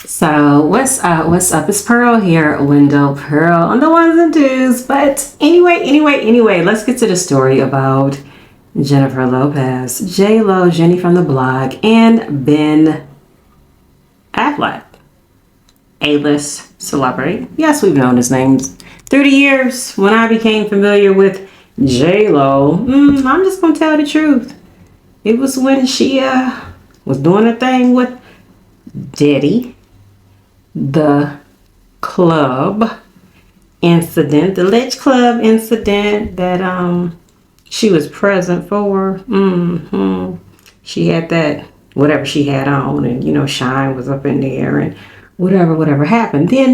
So what's up? What's up? It's Pearl here, Window Pearl on the ones and twos. But anyway, let's get to the story about Jennifer Lopez, J-Lo, Jenny from the Block, and Ben Affleck, A-list celebrity. Yes, we've known his names through the years. When I became familiar with J-Lo, I'm just gonna tell the truth. It was when she was doing a thing with Diddy. The club incident, the Lich Club incident that she was present for. She had that whatever she had on, and Shyne was up in there, and whatever happened. Then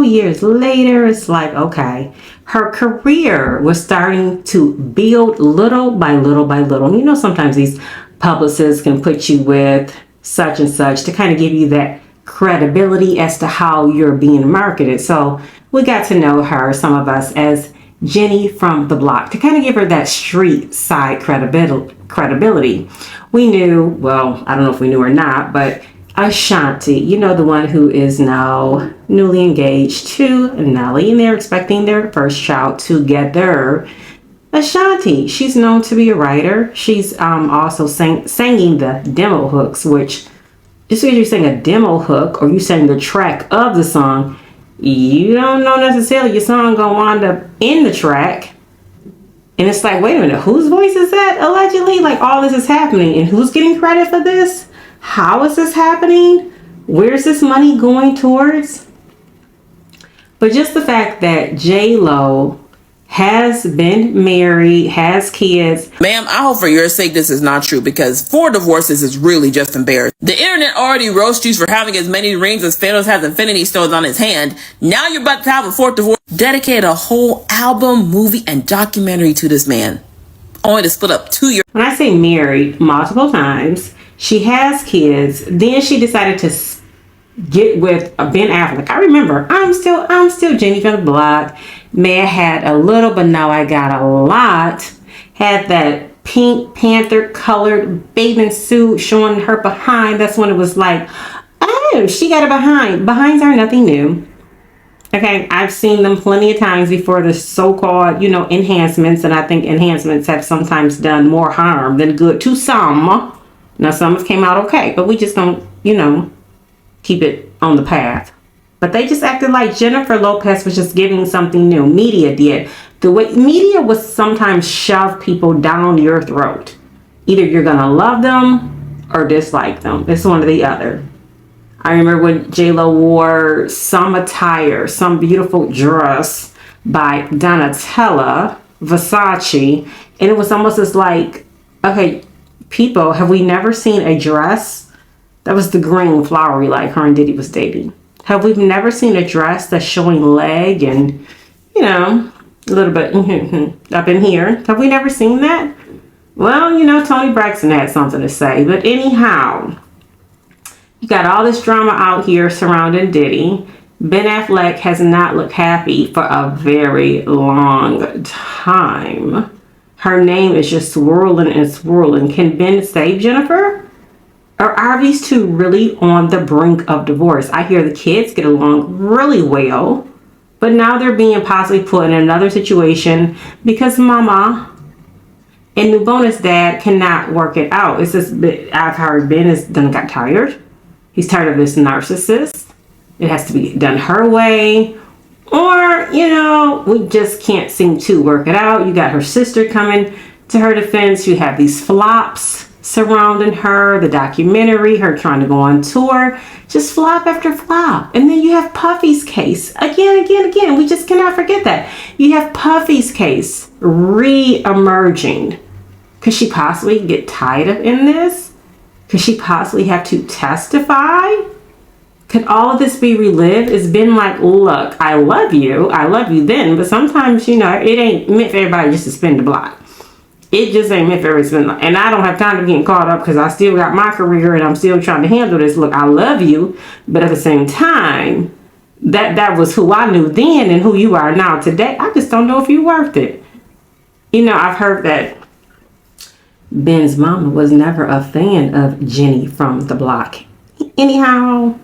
years later, it's like, okay, her career was starting to build little by little by little. Sometimes these publicists can put you with such and such to kind of give you that credibility as to how you're being marketed. So we got to know her, some of us, as Jenny from the Block, to kind of give her that street side credibility. We knew, well, I don't know if we knew or not, but Ashanti, the one who is now newly engaged to Nelly, and they're expecting their first child together. Ashanti, she's known to be a writer. She's also singing the demo hooks, which just because you sing a demo hook or you sing the track of the song, you don't know necessarily your song gonna wind up in the track. And it's like, wait a minute, whose voice is that allegedly? Like, all this is happening, and who's getting credit for this? How is this happening? Where's this money going towards? But just the fact that J-Lo has been married, has kids. Ma'am, I hope for your sake this is not true, because 4 divorces is really just embarrassing. The internet already roasts you for having as many rings as Thanos has Infinity Stones on his hand. Now you're about to have a 4th divorce. Dedicate a whole album, movie, and documentary to this man, only to split up 2 years. When I say married multiple times, she has kids. Then she decided to get with Ben Affleck. I remember, I'm still Jenny from the Block. May have had a little, but now I got a lot. Had that Pink Panther colored bathing suit showing her behind. That's when it was like, oh, she got a behind. Behinds are nothing new. Okay, I've seen them plenty of times before, the so-called, enhancements, and I think enhancements have sometimes done more harm than good to some. Now, some have came out okay, but we just don't, keep it on the path. But they just acted like Jennifer Lopez was just giving something new. Media did. The way media would sometimes shove people down your throat. Either you're going to love them or dislike them. It's one or the other. I remember when J-Lo wore some attire, some beautiful dress by Donatella Versace. And it was almost as like, okay, people, have we never seen a dress that was the green flowery like her and Diddy was dating? Have we never seen a dress that's showing leg and, a little bit up in here? Have we never seen that? Well, Toni Braxton had something to say. But anyhow, you got all this drama out here surrounding Diddy. Ben Affleck has not looked happy for a very long time. Her name is just swirling and swirling. Can Ben save Jennifer? Or are these two really on the brink of divorce? I hear the kids get along really well, but now they're being possibly put in another situation because mama and new bonus dad cannot work it out. It's just, I've heard Ben has done got tired. He's tired of this narcissist. It has to be done her way. Or, we just can't seem to work it out. You got her sister coming to her defense. You have these flops surrounding her, the documentary, her trying to go on tour, just flop after flop. And then you have Puffy's case again. We just cannot forget that. You have Puffy's case re-emerging. Could she possibly get tied up in this? Could she possibly have to testify? Could all of this be relived? It's been like, look, I love you then, but sometimes, it ain't meant for everybody just to spin the block. It just ain't meant for everybody. And I don't have time to get caught up because I still got my career and I'm still trying to handle this. Look, I love you, but at the same time, that was who I knew then and who you are now today. I just don't know if you're worth it. I've heard that Ben's mama was never a fan of Jenny from the Block. Anyhow,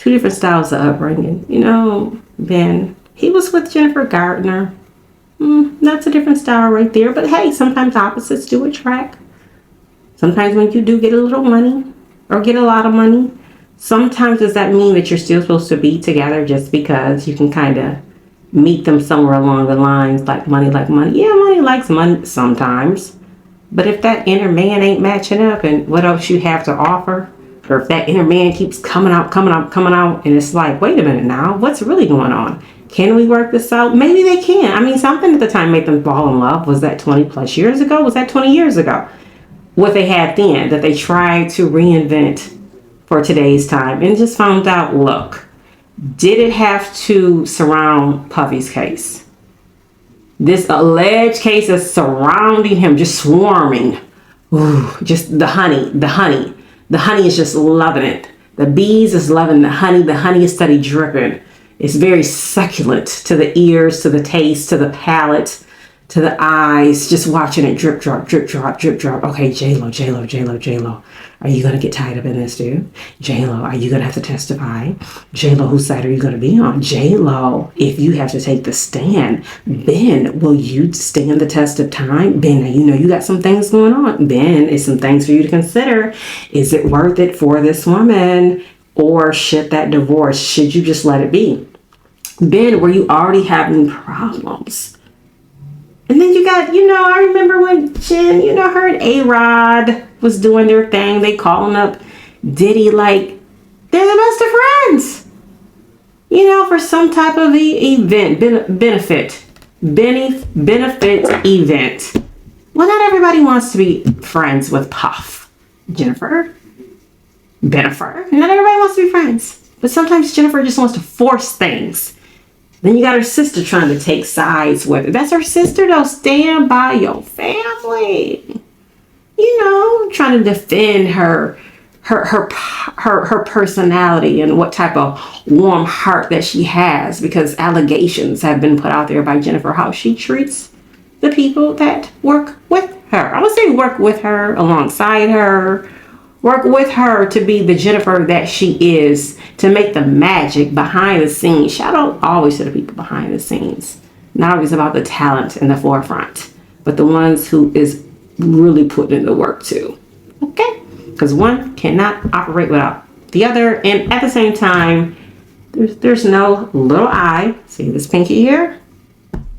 two different styles of upbringing. Ben, he was with Jennifer Gardner. That's a different style right there. But hey, sometimes opposites do attract. Sometimes when you do get a little money or get a lot of money, sometimes does that mean that you're still supposed to be together just because you can kind of meet them somewhere along the lines, like money like money? Yeah, money likes money sometimes. But if that inner man ain't matching up and what else you have to offer, or if that inner man keeps coming out, and it's like, wait a minute now, what's really going on? Can we work this out? Maybe they can. I mean, something at the time made them fall in love. Was that 20 plus years ago? Was that 20 years ago? What they had then that they tried to reinvent for today's time and just found out, look, did it have to surround Puffy's case? This alleged case is surrounding him, just swarming. Ooh, just the honey. The honey is just loving it. The bees is loving the honey. The honey is steady dripping. It's very succulent to the ears, to the taste, to the palate, to the eyes. Just watching it drip, drop, drip, drop, drip, drop. Okay, J-Lo. Are you going to get tied up in this, dude? J-Lo, are you going to have to testify? J-Lo, whose side are you going to be on? J-Lo, if you have to take the stand, Ben, will you stand the test of time? Ben, you got some things going on. Ben, it's some things for you to consider. Is it worth it for this woman? Or should that divorce, should you just let it be? Ben, were you already having problems? And then you got, I remember when Jen, her and ARod was doing their thing. They calling up Diddy like they're the best of friends. For some type of event, benefit event. Well, not everybody wants to be friends with Puff. Jennifer. Not everybody wants to be friends. But sometimes Jennifer just wants to force things. Then you got her sister trying to take sides with her. That's her sister, though. Stand by your family. Trying to defend her personality and what type of warm heart that she has, because allegations have been put out there by Jennifer how she treats the people that work with her. I would say work with her, alongside her, work with her to be the Jennifer that she is, to make the magic behind the scenes. Shout out always to the people behind the scenes. Not always about the talent in the forefront, but the ones who is really putting in the work too. Okay? Because one cannot operate without the other. And at the same time, there's no little I. See this pinky here?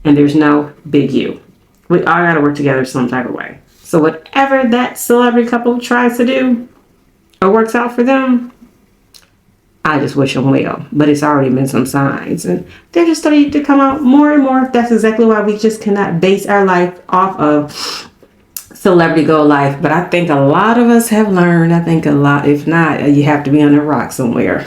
And there's no big U. We all got to work together some type of way. So whatever that celebrity couple tries to do or works out for them, I just wish them well. But it's already been some signs. And they're just starting to come out more and more. That's exactly why we just cannot base our life off of celebrity goal life. But I think a lot of us have learned. I think a lot, if not, you have to be on a rock somewhere.